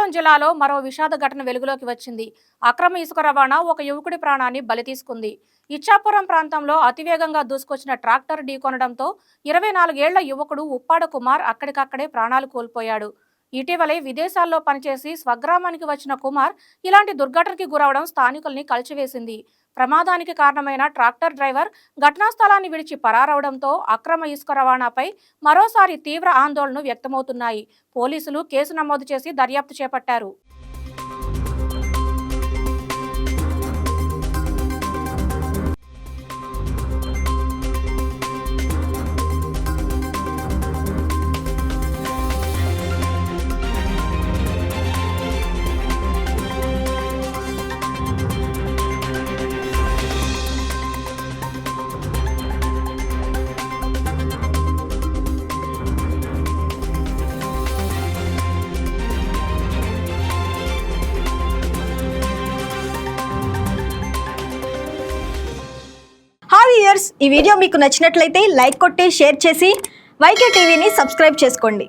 శ్రీకాకుళం జిల్లాలో మరో విషాద ఘటన వెలుగులోకి వచ్చింది. అక్రమ ఇసుక రవాణా ఒక యువకుడి ప్రాణాన్ని బలి తీసుకుంది. ఇచ్చాపురం ప్రాంతంలో అతివేగంగా దూసుకొచ్చిన ట్రాక్టర్ ఢీకొనడంతో 24 ఏళ్ల యువకుడు ఉప్పాడ కుమార్ అక్కడికక్కడే ప్రాణాలు కోల్పోయాడు. ఇటీవలే విదేశాల్లో పనిచేసి స్వగ్రామానికి వచ్చిన కుమార్ ఇలాంటి దుర్ఘటనకి గురవడం స్థానికుల్ని కలిచివేసింది. ప్రమాదానికి కారణమైన ట్రాక్టర్ డ్రైవర్ ఘటనా స్థలాన్ని విడిచి పరారవడంతో అక్రమ ఇసుక రవాణాపై మరోసారి తీవ్ర ఆందోళనలు వ్యక్తమవుతున్నాయి. పోలీసులు కేసు నమోదు చేసి దర్యాప్తు చేపట్టారు. హాయ్ వ్యూయర్స్, ఈ వీడియో మీకు నచ్చినట్లయితే లైక్ కొట్టి షేర్ చేసి వైకే టీవీని సబ్స్క్రైబ్ చేసుకోండి.